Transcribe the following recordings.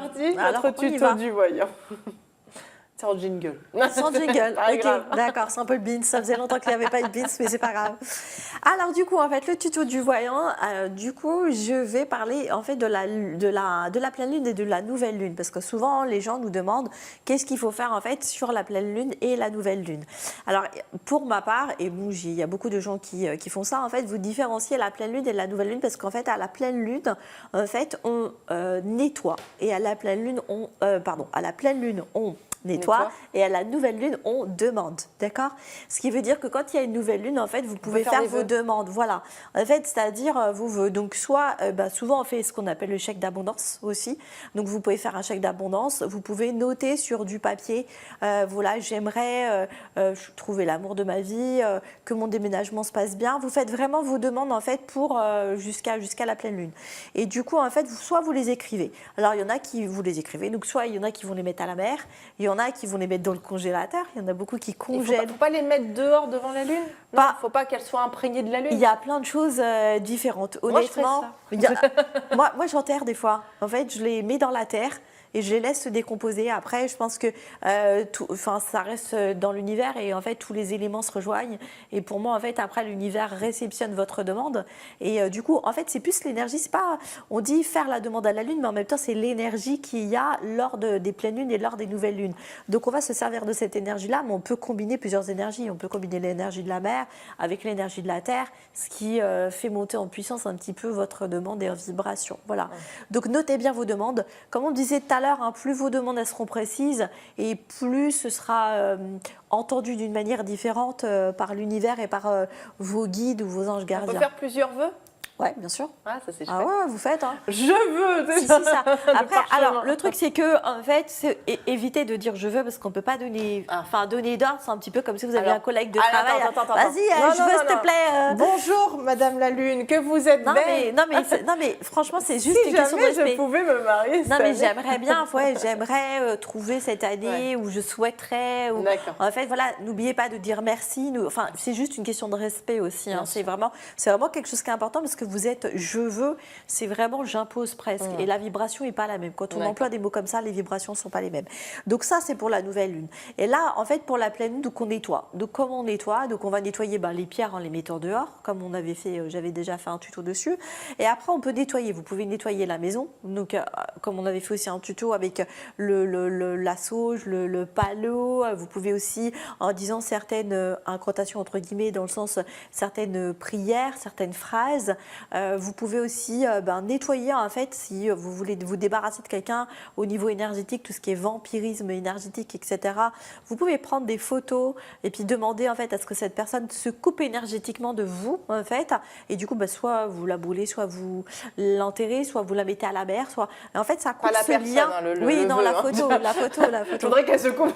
parti, Alors, notre on y tuto va. du voyant. Sans jingle. Sans jingle, Pas ok, grave. d'accord, c'est un peu le beans, ça faisait longtemps qu'il n'y avait pas eu de beans, mais c'est pas grave. Alors du coup, en fait, le tuto du voyant, du coup, je vais parler en fait de la pleine lune et de la nouvelle lune, parce que souvent, les gens nous demandent qu'est-ce qu'il faut faire en fait sur la pleine lune et la nouvelle lune. Alors, pour ma part, et bon, il y a beaucoup de gens qui font ça, en fait, vous différenciez la pleine lune et la nouvelle lune, parce qu'en fait, à la pleine lune, en fait, on nettoie, et à la pleine lune, à la pleine lune, on nettoie, et à la nouvelle lune, on demande, d'accord? Ce qui veut dire que quand il y a une nouvelle lune, en fait, vous pouvez faire vos demandes, voilà. En fait, c'est-à-dire, donc soit, souvent on fait ce qu'on appelle le chèque d'abondance aussi, donc vous pouvez faire un chèque d'abondance, vous pouvez noter sur du papier, voilà, j'aimerais trouver l'amour de ma vie, que mon déménagement se passe bien, vous faites vraiment vos demandes, en fait, pour jusqu'à la pleine lune. Et du coup, en fait, soit vous les écrivez, alors il y en a qui vous les écrivez, donc soit il y en a qui vont les mettre à la mer, il y en a qui vont les mettre dans le congélateur, il y en a beaucoup qui congèlent. Il ne faut pas les mettre dehors devant la lune? Non, il ne faut pas qu'elles soient imprégnées de la lune? Il y a plein de choses différentes. Honnêtement, moi j'enterre des fois. En fait, je les mets dans la terre et je les laisse se décomposer. Après, je pense que ça reste dans l'univers et en fait, tous les éléments se rejoignent. Et pour moi, en fait, après, l'univers réceptionne votre demande. Et du coup, en fait, c'est plus l'énergie. C'est pas, on dit faire la demande à la lune, mais en même temps, c'est l'énergie qu'il y a lors des pleines lunes et lors des nouvelles lunes. Donc, on va se servir de cette énergie-là, mais on peut combiner plusieurs énergies. On peut combiner l'énergie de la mer avec l'énergie de la terre, ce qui fait monter en puissance un petit peu votre demande et en vibration. Voilà. Donc, notez bien vos demandes. Comme on disait tout à l'heure, plus vos demandes elles seront précises et plus ce sera entendu d'une manière différente par l'univers et par vos guides ou vos anges gardiens. On peut faire plusieurs vœux? Ouais, bien sûr. Ah, ça c'est chouette. Ah ouais, vous faites. Hein. Je veux. Si, ça. Après, alors le truc c'est que en fait, c'est éviter de dire je veux parce qu'on peut pas donner. Enfin, donner d'ordre, c'est un petit peu comme si vous aviez un collègue de travail. Vas-y, je veux s'il te plaît. Bonjour, Madame la Lune, que vous êtes belle. Non mais franchement, c'est juste une question de respect. Si jamais je pouvais me marier. Non mais j'aimerais bien, j'aimerais trouver cette année où je souhaiterais. En fait, voilà, n'oubliez pas de dire merci. Enfin, c'est juste une question de respect aussi. Hein. C'est vraiment quelque chose qui est important parce que vous êtes je veux, c'est vraiment j'impose presque. Et la vibration n'est pas la même. Quand on emploie des mots comme ça, les vibrations ne sont pas les mêmes. Donc ça, c'est pour la nouvelle lune. Et là, en fait, pour la pleine lune, donc on nettoie. Donc comment on nettoie? Donc on va nettoyer les pierres en les mettant dehors, comme on avait fait, j'avais déjà fait un tuto dessus. Et après, on peut nettoyer. Vous pouvez nettoyer la maison. Donc comme on avait fait aussi un tuto avec la sauge, le palo. Vous pouvez aussi, en disant certaines incantations entre guillemets, dans le sens certaines prières, certaines phrases. Vous pouvez aussi nettoyer en fait si vous voulez vous débarrasser de quelqu'un au niveau énergétique, tout ce qui est vampirisme énergétique, etc. Vous pouvez prendre des photos et puis demander en fait à ce que cette personne se coupe énergétiquement de vous en fait. Et du coup, soit vous la brûlez, soit vous l'enterrez, soit vous la mettez à la mer, soit. Et en fait, ça coupe ce lien. La photo. Je voudrais qu'elle se coupe.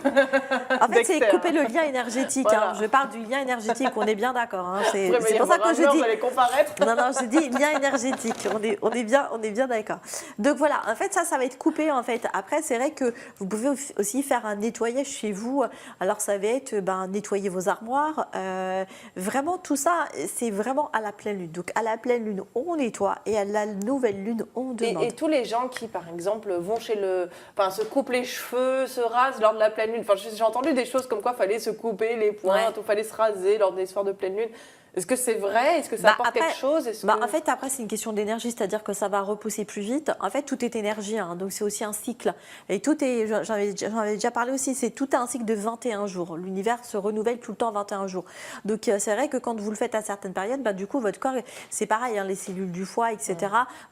En fait, c'est couper le lien énergétique. Voilà. Je parle du lien énergétique. On est bien d'accord. Hein. C'est pour ça que je dis. Vous allez comparaître. Non, je dis lien énergétique. On est bien d'accord. Donc voilà, en fait, ça va être coupé en fait. Après, c'est vrai que vous pouvez aussi faire un nettoyage chez vous. Alors, ça va être nettoyer vos armoires. Vraiment, tout ça, c'est vraiment à la pleine lune. Donc, à la pleine lune, on nettoie et à la nouvelle lune, on demande. Et tous les gens qui, par exemple, vont se coupent les cheveux, se rasent lors de la pleine lune. Enfin, j'ai entendu des choses comme quoi il fallait se couper les pointes ou il fallait se raser lors des soirs de pleine lune. Est-ce que c'est vrai? Est-ce que ça apporte quelque chose? En fait, après, c'est une question d'énergie, c'est-à-dire que ça va repousser plus vite. En fait, tout est énergie, hein, donc c'est aussi un cycle. Et tout est, j'en avais déjà parlé aussi, c'est tout un cycle de 21 jours. L'univers se renouvelle tout le temps 21 jours. Donc, c'est vrai que quand vous le faites à certaines périodes, du coup, votre corps, c'est pareil, hein, les cellules du foie, etc.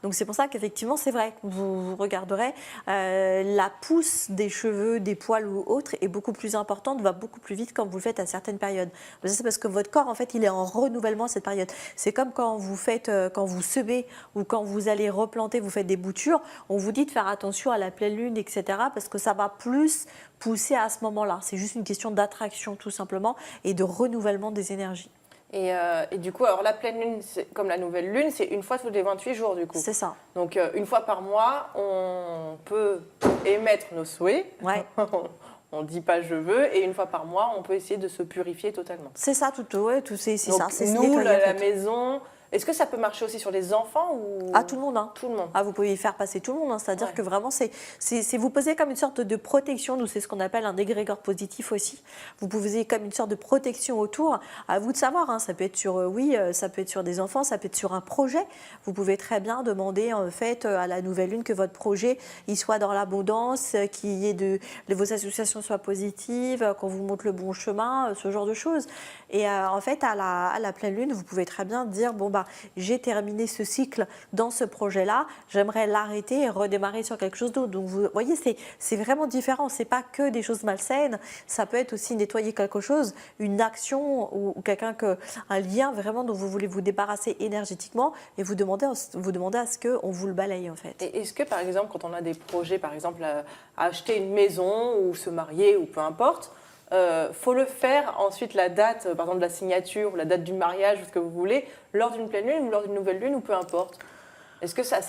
Donc, c'est pour ça qu'effectivement, c'est vrai. Vous regarderez, la pousse des cheveux, des poils ou autres est beaucoup plus importante, va beaucoup plus vite quand vous le faites à certaines périodes. C'est parce que votre corps, en fait, il est en renouvellement cette période. C'est comme quand vous faites, quand vous semez ou quand vous allez replanter, vous faites des boutures, on vous dit de faire attention à la pleine lune, etc. parce que ça va plus pousser à ce moment-là. C'est juste une question d'attraction tout simplement et de renouvellement des énergies. Et du coup, alors la pleine lune, comme la nouvelle lune, c'est une fois tous les 28 jours du coup. C'est ça. Donc une fois par mois, on peut émettre nos souhaits. Ouais. On ne dit pas je veux, et une fois par mois, on peut essayer de se purifier totalement. C'est ça, c'est ça. Nous, la maison, Est-ce que ça peut marcher aussi sur les enfants ou... À tout le monde. Hein. Tout le monde. Ah, vous pouvez y faire passer tout le monde. Hein. C'est-à-dire que vraiment, c'est vous posez comme une sorte de protection. Nous, c'est ce qu'on appelle un égrégore positif aussi. Vous posez comme une sorte de protection autour. À vous de savoir. Hein. Ça peut être sur, ça peut être sur des enfants, ça peut être sur un projet. Vous pouvez très bien demander en fait à la nouvelle lune que votre projet il soit dans l'abondance, qu'il y ait vos associations soient positives, qu'on vous montre le bon chemin, ce genre de choses. Et en fait, à la pleine lune, vous pouvez très bien dire bon bah j'ai terminé ce cycle dans ce projet-là, j'aimerais l'arrêter et redémarrer sur quelque chose d'autre. Donc vous voyez, c'est vraiment différent. C'est pas que des choses malsaines. Ça peut être aussi nettoyer quelque chose, une action ou un lien vraiment dont vous voulez vous débarrasser énergétiquement et vous demandez à ce qu'on vous le balaye en fait. Et est-ce que par exemple, quand on a des projets, par exemple à acheter une maison ou se marier ou peu importe, faut le faire ensuite la date, par exemple de la signature ou la date du mariage ou ce que vous voulez, lors d'une pleine lune ou lors d'une nouvelle lune ou peu importe. Est-ce que ça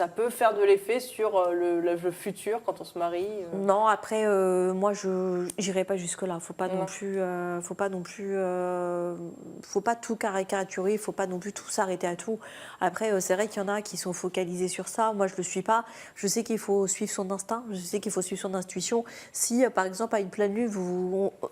peut faire de l'effet sur le futur quand on se marie Non, après, moi, je n'irai pas jusque-là. Faut pas tout caricaturer, il ne faut pas non plus tout s'arrêter à tout. Après, c'est vrai qu'il y en a qui sont focalisés sur ça. Moi, je ne le suis pas. Je sais qu'il faut suivre son instinct, je sais qu'il faut suivre son intuition. Si, par exemple, à une pleine lune,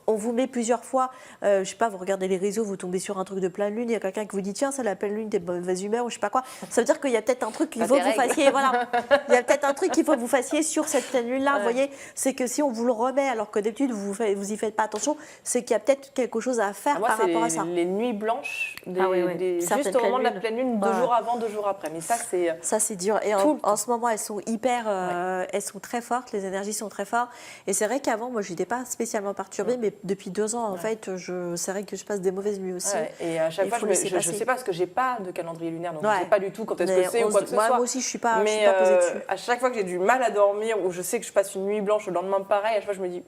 on vous met plusieurs fois, je ne sais pas, vous regardez les réseaux, vous tombez sur un truc de pleine lune, il y a quelqu'un qui vous dit « Tiens, c'est la pleine lune, t'es de mauvaise humeur » ou je ne sais pas quoi. Ça veut dire qu'il y a peut-être un truc qu'il faut que vous fassiez. Voilà. Il y a peut-être un truc qu'il faut que vous fassiez sur cette pleine lune-là. Vous voyez, c'est que si on vous le remet alors que d'habitude vous y faites pas attention, c'est qu'il y a peut-être quelque chose à faire par rapport à ça. Les nuits blanches, juste au moment de la pleine lune, 2 jours avant, 2 jours après. Mais ça c'est dur. Et en ce moment, elles sont elles sont très fortes. Les énergies sont très fortes. Et c'est vrai qu'avant, moi, je n'étais pas spécialement perturbée, mais depuis 2 ans, en fait, c'est vrai que je passe des mauvaises nuits aussi. Et à chaque fois, je ne sais pas parce que j'ai pas de calendrier lunaire, donc je ne sais pas du tout quand est-ce que c'est ou quoi que ce soit. Moi aussi, je suis pas posée dessus. À chaque fois que j'ai du mal à dormir ou je sais que je passe une nuit blanche, le lendemain pareil, à chaque fois je me dis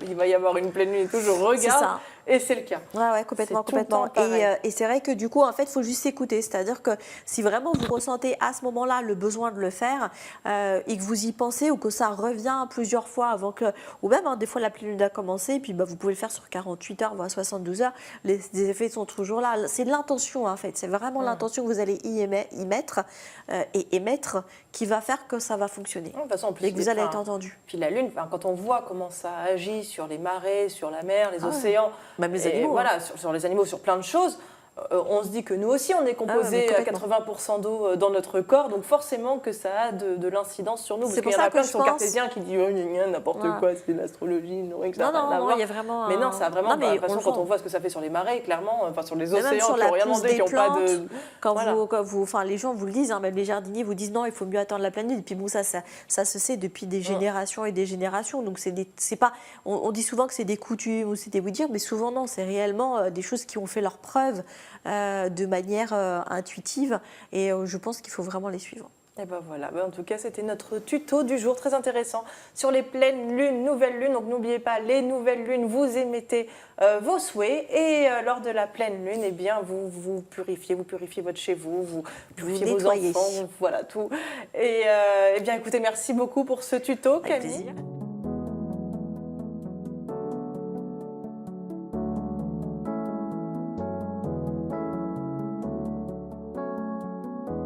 il va y avoir une pleine lune et tout, je regarde et c'est le cas. Ouais, complètement. Et c'est vrai que du coup, en fait, il faut juste écouter. C'est-à-dire que si vraiment vous ressentez à ce moment-là le besoin de le faire et que vous y pensez ou que ça revient plusieurs fois avant que, ou même des fois la pleine lune a commencé, et puis vous pouvez le faire sur 48 heures, voire 72 heures, les effets sont toujours là. C'est l'intention en fait, c'est vraiment l'intention que vous allez y mettre et émettre qui va faire que ça va fonctionner. De toute façon, en plus, et que vous allez être entendu. Puis la lune, quand on voit comment ça agit sur les marées, sur la mer, les océans, même les animaux, voilà, sur les animaux, sur plein de choses, on se dit que nous aussi on est composé à 80% d'eau dans notre corps, donc forcément que ça a de l'incidence sur nous. Parce qu'il y en a plein qui sont cartésiens qui disent n'importe quoi, c'est de l'astrologie, non, il y a vraiment. Mais non, ça a vraiment. De toute façon, quand on voit ce que ça fait sur les marées, clairement, sur les océans qui n'ont rien demandé, qui n'ont pas de. Quand les gens vous le disent, même les jardiniers vous disent non, il faut mieux attendre la pleine lune. Et puis bon, ça se sait depuis des générations et des générations. Donc c'est pas. On dit souvent que c'est des coutumes ou c'est des oui-dire, mais souvent non, c'est réellement des choses qui ont fait leurs preuves. De manière intuitive et je pense qu'il faut vraiment les suivre. Et ben voilà, en tout cas c'était notre tuto du jour, très intéressant sur les pleines lunes, nouvelles lunes. Donc n'oubliez pas, les nouvelles lunes, vous émettez vos souhaits et lors de la pleine lune, eh bien vous purifiez votre chez vous purifiez vos enfants, voilà tout. Et bien écoutez, merci beaucoup pour ce tuto, Camille. Avec plaisir.